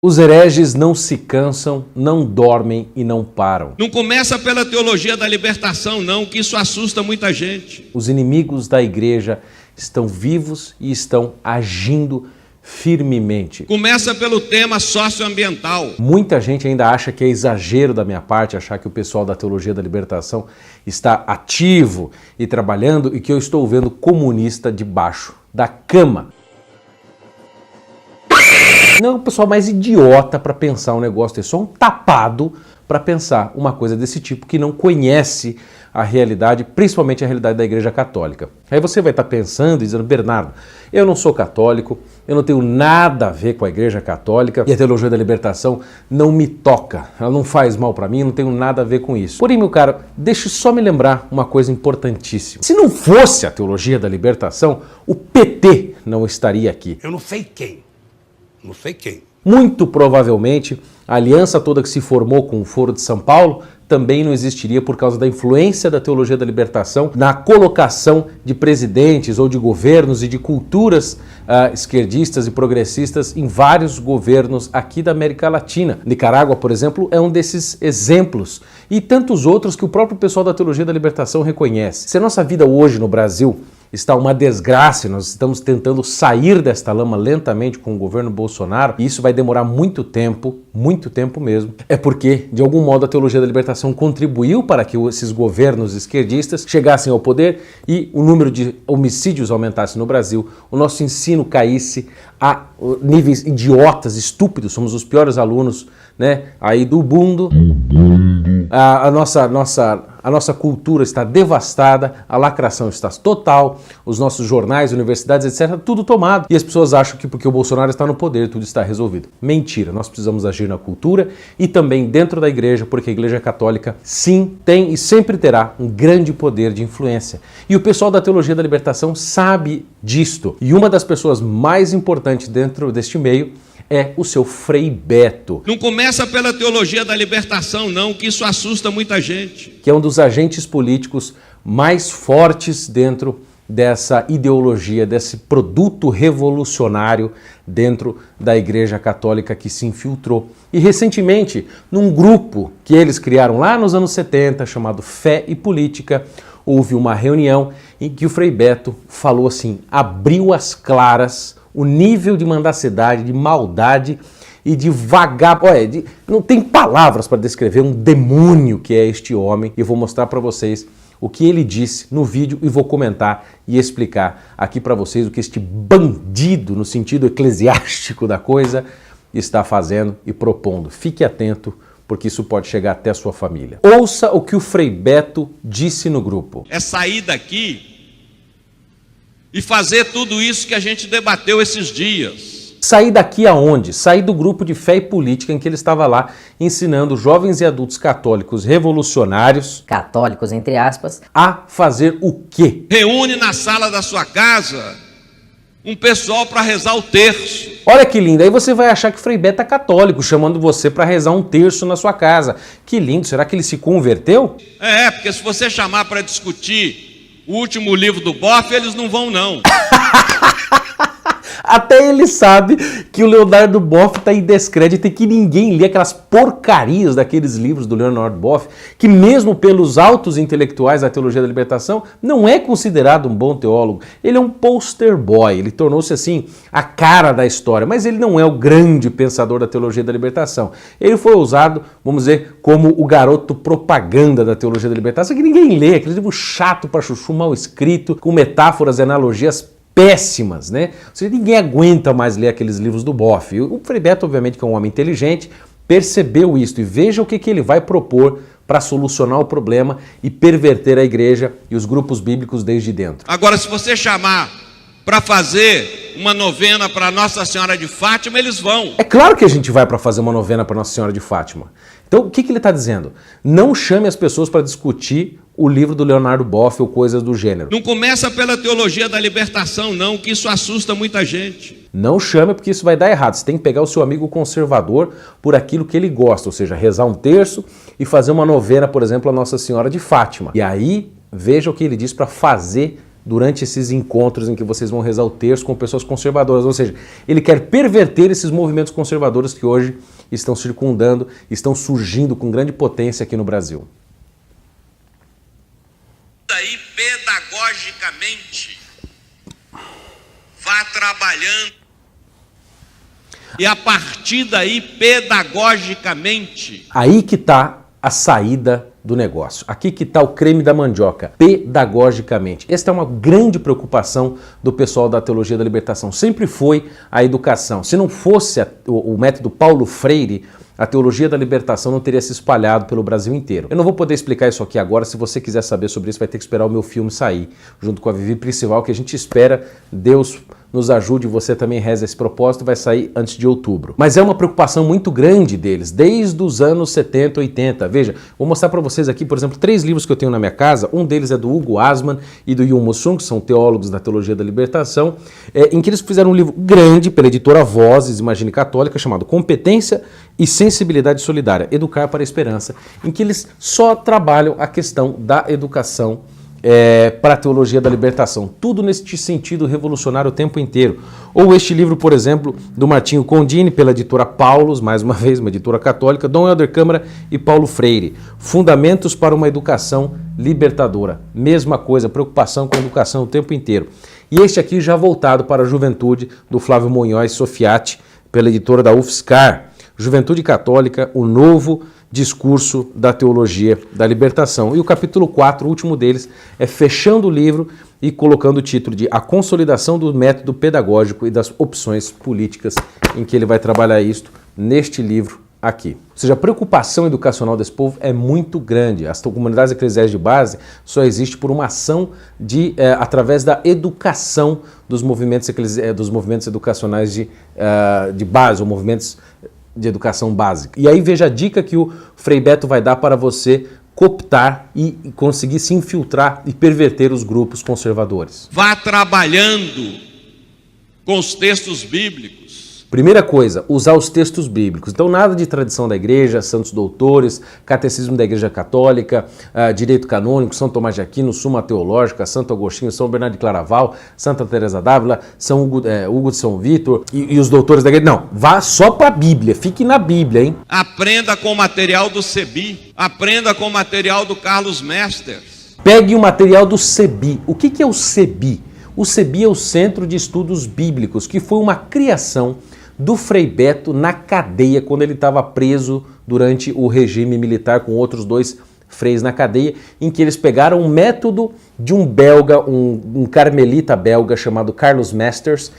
Os hereges não se cansam, não dormem e não param. Não começa pela teologia da libertação, não, que isso assusta muita gente. Os inimigos da igreja estão vivos e estão agindo firmemente. Começa pelo tema socioambiental. Muita gente ainda acha que é exagero da minha parte achar que o pessoal da teologia da libertação está ativo e trabalhando e que eu estou vendo comunista debaixo da cama. Não é o pessoal mais idiota para pensar um negócio desse, só um tapado para pensar uma coisa desse tipo que não conhece a realidade, principalmente a realidade da Igreja Católica. Aí você vai estar pensando e dizendo, Bernardo, eu não sou católico, eu não tenho nada a ver com a Igreja Católica e a teologia da libertação não me toca, ela não faz mal para mim, eu não tenho nada a ver com isso. Porém, meu caro, deixe só me lembrar uma coisa importantíssima. Se não fosse a teologia da libertação, o PT não estaria aqui. Eu não sei quem. Não sei quem. Muito provavelmente, a aliança toda que se formou com o Foro de São Paulo também não existiria por causa da influência da teologia da libertação na colocação de presidentes ou de governos e de culturas esquerdistas e progressistas em vários governos aqui da América Latina. Nicarágua, por exemplo, é um desses exemplos e tantos outros que o próprio pessoal da teologia da libertação reconhece. Se a nossa vida hoje no Brasil está uma desgraça, nós estamos tentando sair desta lama lentamente com o governo Bolsonaro e isso vai demorar muito tempo mesmo, é porque, de algum modo, a teologia da libertação contribuiu para que esses governos esquerdistas chegassem ao poder e o número de homicídios aumentasse no Brasil, o nosso ensino caísse a níveis idiotas, estúpidos, somos os piores alunos, né, aí do mundo. A nossa cultura está devastada, a lacração está total, os nossos jornais, universidades, etc., tudo tomado. E as pessoas acham que porque o Bolsonaro está no poder, tudo está resolvido. Mentira, nós precisamos agir na cultura e também dentro da igreja, porque a Igreja Católica, sim, tem e sempre terá um grande poder de influência. E o pessoal da teologia da libertação sabe disto. E uma das pessoas mais importantes dentro deste meio é o seu Frei Beto. Não começa pela teologia da libertação, não, que isso assusta muita gente. Que é um dos agentes políticos mais fortes dentro dessa ideologia, desse produto revolucionário dentro da Igreja Católica que se infiltrou. E recentemente, num grupo que eles criaram lá nos anos 70, chamado Fé e Política, houve uma reunião em que o Frei Beto falou assim, abriu as claras o nível de mendacidade, de maldade e de vagabundo. Não tem palavras para descrever um demônio que é este homem. Eu vou mostrar para vocês o que ele disse no vídeo e vou comentar e explicar aqui para vocês o que este bandido, no sentido eclesiástico da coisa, está fazendo e propondo. Fique atento, porque isso pode chegar até a sua família. Ouça o que o Frei Beto disse no grupo. É sair daqui e fazer tudo isso que a gente debateu esses dias. Sair daqui aonde? Sair do grupo de Fé e Política em que ele estava lá ensinando jovens e adultos católicos revolucionários, católicos entre aspas, a fazer o quê? Reúne na sala da sua casa um pessoal para rezar o terço. Olha que lindo, aí você vai achar que Frei Beto é católico, chamando você para rezar um terço na sua casa. Que lindo, será que ele se converteu? Porque se você chamar para discutir o último livro do Boff, eles não vão não. Até ele sabe que o Leonardo Boff está em descrédito e que ninguém lê aquelas porcarias daqueles livros do Leonardo Boff, que mesmo pelos altos intelectuais da teologia da libertação, não é considerado um bom teólogo. Ele é um poster boy, ele tornou-se assim a cara da história, mas ele não é o grande pensador da teologia da libertação. Ele foi usado, vamos dizer, como o garoto propaganda da teologia da libertação, que ninguém lê, aquele livro chato para chuchu, mal escrito, com metáforas e analogias péssimas, né? Ou seja, ninguém aguenta mais ler aqueles livros do Boff. O Frei Beto, obviamente, que é um homem inteligente, percebeu isso e veja o que ele vai propor para solucionar o problema e perverter a igreja e os grupos bíblicos desde dentro. Agora, se você chamar para fazer uma novena para Nossa Senhora de Fátima, eles vão. É claro que a gente vai para fazer uma novena para Nossa Senhora de Fátima. Então, o que ele está dizendo? Não chame as pessoas para discutir o livro do Leonardo Boff ou coisas do gênero. Não começa pela teologia da libertação, não, que isso assusta muita gente. Não chame, porque isso vai dar errado. Você tem que pegar o seu amigo conservador por aquilo que ele gosta, ou seja, rezar um terço e fazer uma novena, por exemplo, a Nossa Senhora de Fátima. E aí, veja o que ele diz para fazer durante esses encontros em que vocês vão rezar o terço com pessoas conservadoras. Ou seja, ele quer perverter esses movimentos conservadores que hoje estão circundando, estão surgindo com grande potência aqui no Brasil. Daí, pedagogicamente, vá trabalhando. E a partir daí, pedagogicamente. Aí que está a saída do negócio. Aqui que está o creme da mandioca, pedagogicamente. Esta é uma grande preocupação do pessoal da Teologia da Libertação. Sempre foi a educação. Se não fosse o método Paulo Freire, a Teologia da Libertação não teria se espalhado pelo Brasil inteiro. Eu não vou poder explicar isso aqui agora. Se você quiser saber sobre isso, vai ter que esperar o meu filme sair, junto com a Vivi Principal, que a gente espera Deus nos ajude, você também reza esse propósito, vai sair antes de outubro. Mas é uma preocupação muito grande deles, desde os anos 70, 80. Veja, vou mostrar para vocês aqui, por exemplo, 3 livros que eu tenho na minha casa. Um deles é do Hugo Asman e do Yun Mossung, que são teólogos da Teologia da Libertação, em que eles fizeram um livro grande pela editora Vozes, Imagine Católica, chamado Competência e Sensibilidade Solidária, Educar para a Esperança, em que eles só trabalham a questão da educação para a Teologia da Libertação. Tudo nesse sentido revolucionário o tempo inteiro. Ou este livro, por exemplo, do Martinho Condini, pela editora Paulus, mais uma vez, uma editora católica, Dom Helder Câmara e Paulo Freire. Fundamentos para uma Educação Libertadora. Mesma coisa, preocupação com a educação o tempo inteiro. E este aqui já voltado para a juventude, do Flávio Monhói Sofiati, pela editora da UFSCar. Juventude Católica, o novo discurso da Teologia da Libertação. E o capítulo 4, o último deles, é fechando o livro e colocando o título de A Consolidação do Método Pedagógico e das Opções Políticas, em que ele vai trabalhar isto neste livro aqui. Ou seja, a preocupação educacional desse povo é muito grande. As comunidades eclesiais de base só existe por uma ação através da educação dos movimentos educacionais de base, ou movimentos de educação básica. E aí veja a dica que o Frei Beto vai dar para você cooptar e conseguir se infiltrar e perverter os grupos conservadores. Vá trabalhando com os textos bíblicos. Primeira coisa, usar os textos bíblicos. Então nada de tradição da igreja, santos doutores, catecismo da igreja católica, direito canônico, São Tomás de Aquino, Suma Teológica, Santo Agostinho, São Bernardo de Claraval, Santa Teresa d'Ávila, São Hugo de São Vítor e os doutores da igreja. Não, vá só para a Bíblia, fique na Bíblia, hein? Aprenda com o material do CEBI, aprenda com o material do Carlos Mesters. Pegue o material do CEBI. O que é o CEBI? O CEBI é o Centro de Estudos Bíblicos, que foi uma criação do Frei Beto na cadeia, quando ele estava preso durante o regime militar com outros 2 freis na cadeia, em que eles pegaram um método de um belga, um carmelita belga chamado Carlos Mesters,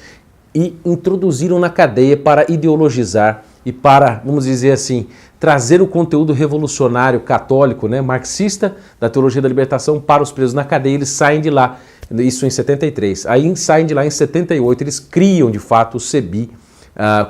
e introduziram na cadeia para ideologizar e para, vamos dizer assim, trazer o conteúdo revolucionário católico, marxista, da Teologia da Libertação para os presos na cadeia. Eles saem de lá, isso em 73. Aí saem de lá em 78, eles criam de fato o CEBI,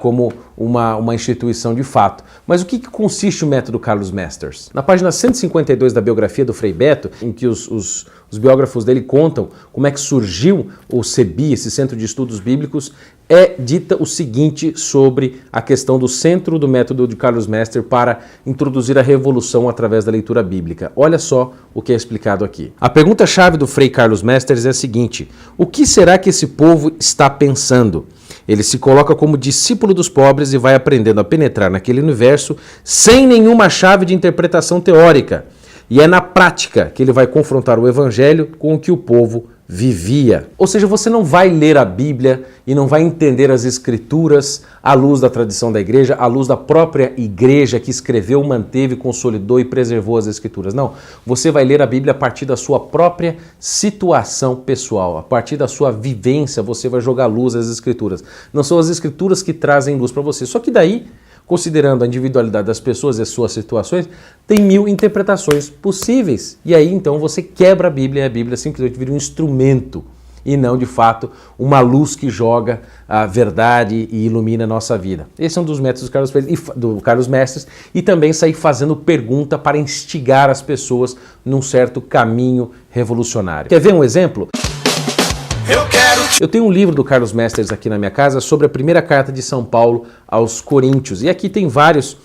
como uma instituição de fato. Mas o que consiste o método Carlos Mesters? Na página 152 da biografia do Frei Beto, em que os biógrafos dele contam como é que surgiu o CEBI, esse Centro de Estudos Bíblicos, é dita o seguinte sobre a questão do centro do método de Carlos Mesters para introduzir a revolução através da leitura bíblica. Olha só o que é explicado aqui. A pergunta-chave do Frei Carlos Mesters é a seguinte: o que será que esse povo está pensando? Ele se coloca como discípulo dos pobres e vai aprendendo a penetrar naquele universo sem nenhuma chave de interpretação teórica. E é na prática que ele vai confrontar o evangelho com o que o povo vivia. Ou seja, você não vai ler a Bíblia e não vai entender as Escrituras à luz da tradição da igreja, à luz da própria igreja que escreveu, manteve, consolidou e preservou as Escrituras. Não, você vai ler a Bíblia a partir da sua própria situação pessoal, a partir da sua vivência, você vai jogar luz às Escrituras. Não são as Escrituras que trazem luz para você, só que daí, considerando a individualidade das pessoas e as suas situações, tem 1000 interpretações possíveis. E aí, então, você quebra a Bíblia e a Bíblia simplesmente vira um instrumento e não, de fato, uma luz que joga a verdade e ilumina a nossa vida. Esse é um dos métodos do Carlos Mesters, e também sair fazendo pergunta para instigar as pessoas num certo caminho revolucionário. Quer ver um exemplo? Eu tenho um livro do Carlos Mesters aqui na minha casa sobre a primeira carta de São Paulo aos Coríntios. E aqui tem vários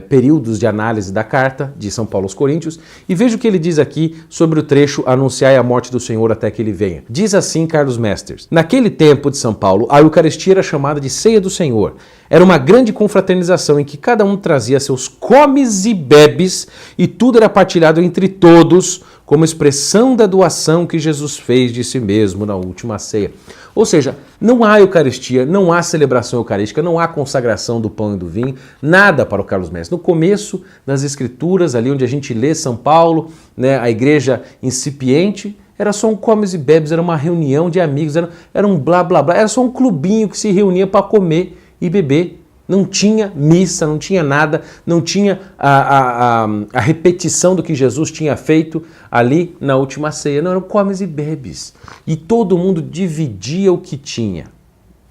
períodos de análise da carta de São Paulo aos Coríntios e veja o que ele diz aqui sobre o trecho anunciai a morte do Senhor até que ele venha. Diz assim Carlos Masters: naquele tempo de São Paulo, a Eucaristia era chamada de Ceia do Senhor. Era uma grande confraternização em que cada um trazia seus comes e bebes e tudo era partilhado entre todos como expressão da doação que Jesus fez de si mesmo na última ceia. Ou seja, não há Eucaristia, não há celebração eucarística, não há consagração do pão e do vinho, nada para o Carlos Masters. No começo das Escrituras, ali onde a gente lê São Paulo, né, a igreja incipiente, era só um comes e bebes, era uma reunião de amigos, era um blá blá blá, era só um clubinho que se reunia para comer e beber. Não tinha missa, não tinha nada, não tinha a repetição do que Jesus tinha feito ali na última ceia. Não, eram comes e bebes. E todo mundo dividia o que tinha.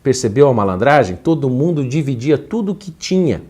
Percebeu a malandragem? Todo mundo dividia tudo o que tinha.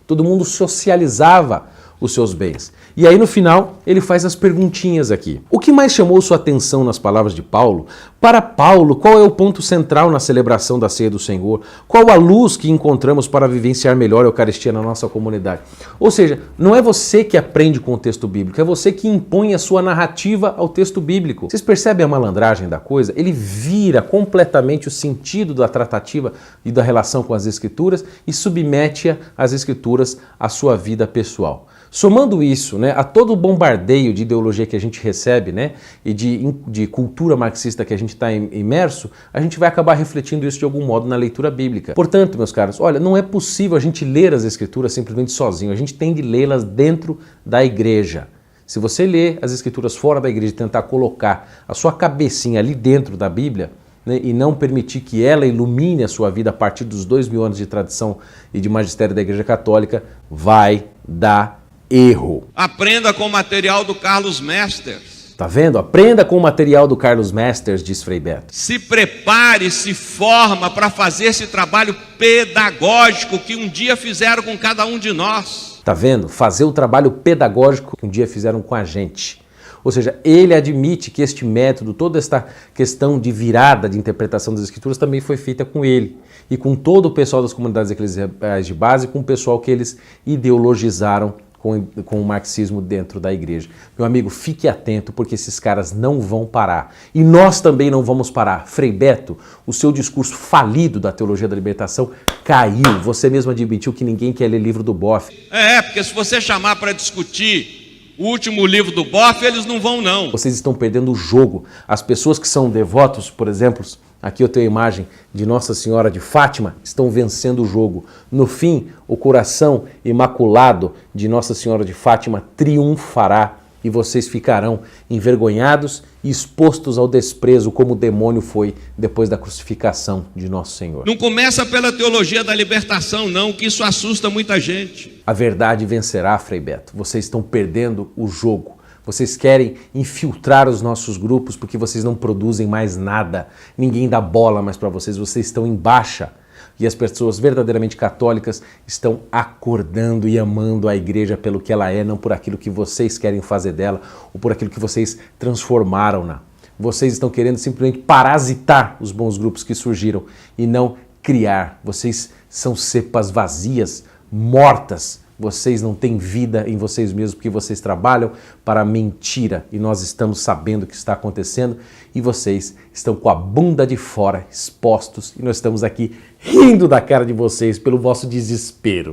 Todo mundo socializava os seus bens. E aí no final ele faz as perguntinhas aqui. O que mais chamou sua atenção nas palavras de Paulo? Para Paulo, qual é o ponto central na celebração da ceia do Senhor? Qual a luz que encontramos para vivenciar melhor a Eucaristia na nossa comunidade? Ou seja, não é você que aprende com o texto bíblico, é você que impõe a sua narrativa ao texto bíblico. Vocês percebem a malandragem da coisa? Ele vira completamente o sentido da tratativa e da relação com as Escrituras e submete às Escrituras à sua vida pessoal. Somando isso, né, a todo o bombardeio de ideologia que a gente recebe, né, e de cultura marxista que a gente está imerso, a gente vai acabar refletindo isso de algum modo na leitura bíblica. Portanto, meus caros, olha, não é possível a gente ler as Escrituras simplesmente sozinho, a gente tem de lê-las dentro da igreja. Se você ler as Escrituras fora da igreja e tentar colocar a sua cabecinha ali dentro da Bíblia, né, e não permitir que ela ilumine a sua vida a partir dos 2000 anos de tradição e de magistério da Igreja Católica, vai dar erro. Aprenda com o material do Carlos Masters. Tá vendo? Aprenda com o material do Carlos Masters, diz Frei Beto. Se prepare, se forma para fazer esse trabalho pedagógico que um dia fizeram com cada um de nós. Tá vendo? Fazer o trabalho pedagógico que um dia fizeram com a gente. Ou seja, ele admite que este método, toda esta questão de virada de interpretação das Escrituras também foi feita com ele. E com todo o pessoal das comunidades eclesiais de base, com o pessoal que eles ideologizaram com o marxismo dentro da igreja. Meu amigo, fique atento, porque esses caras não vão parar. E nós também não vamos parar. Frei Beto, o seu discurso falido da teologia da libertação caiu. Você mesmo admitiu que ninguém quer ler livro do Boff. Porque se você chamar para discutir o último livro do Boff, eles não vão não. Vocês estão perdendo o jogo. As pessoas que são devotos, por exemplo, aqui eu tenho a imagem de Nossa Senhora de Fátima, estão vencendo o jogo. No fim, o coração imaculado de Nossa Senhora de Fátima triunfará e vocês ficarão envergonhados e expostos ao desprezo como o demônio foi depois da crucificação de Nosso Senhor. Não começa pela teologia da libertação não, que isso assusta muita gente. A verdade vencerá, Frei Beto. Vocês estão perdendo o jogo. Vocês querem infiltrar os nossos grupos porque vocês não produzem mais nada. Ninguém dá bola mais para vocês. Vocês estão em baixa. E as pessoas verdadeiramente católicas estão acordando e amando a igreja pelo que ela é, não por aquilo que vocês querem fazer dela ou por aquilo que vocês transformaram-na. Vocês estão querendo simplesmente parasitar os bons grupos que surgiram e não criar. Vocês são cepas vazias, mortas. Vocês não têm vida em vocês mesmos porque vocês trabalham para a mentira e nós estamos sabendo o que está acontecendo e vocês estão com a bunda de fora, expostos, e nós estamos aqui rindo da cara de vocês pelo vosso desespero.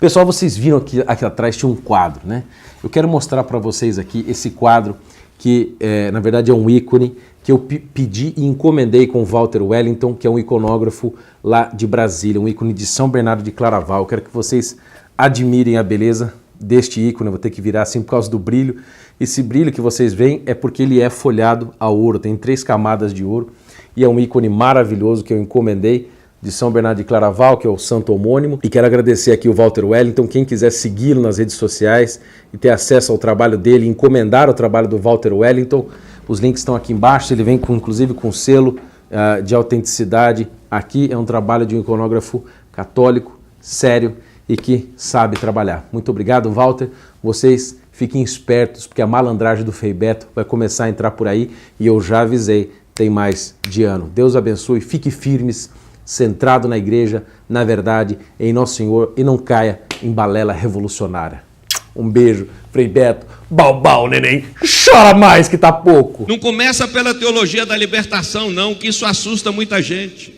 Pessoal, vocês viram que aqui atrás tinha um quadro, né? Eu quero mostrar para vocês aqui esse quadro que na verdade é um ícone que eu pedi e encomendei com o Walter Wellington, que é um iconógrafo lá de Brasília, um ícone de São Bernardo de Claraval. Eu quero que vocês admirem a beleza deste ícone. Eu vou ter que virar assim por causa do brilho. Esse brilho que vocês veem é porque ele é folhado a ouro, tem 3 camadas de ouro e é um ícone maravilhoso que eu encomendei de São Bernardo de Claraval, que é o santo homônimo. E quero agradecer aqui o Walter Wellington. Quem quiser segui-lo nas redes sociais e ter acesso ao trabalho dele, encomendar o trabalho do Walter Wellington, os links estão aqui embaixo. Ele vem inclusive com selo de autenticidade. Aqui é um trabalho de um iconógrafo católico, sério e que sabe trabalhar. Muito obrigado, Walter. Vocês fiquem espertos, porque a malandragem do Frei Beto vai começar a entrar por aí e eu já avisei, tem mais de ano. Deus abençoe, fiquem firmes, centrado na igreja, na verdade, em Nosso Senhor, e não caia em balela revolucionária. Um beijo, Frei Beto. Balbal, neném. Chora mais que tá pouco. Não começa pela teologia da libertação, não, que isso assusta muita gente.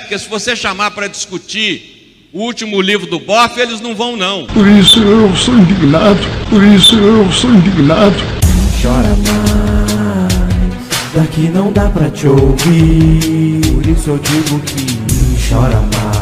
Porque se você chamar para discutir o último livro do Boff, eles não vão, não. Por isso eu sou indignado, por isso eu sou indignado. Chora mais, daqui não dá pra te ouvir. Por isso eu digo que chora mais.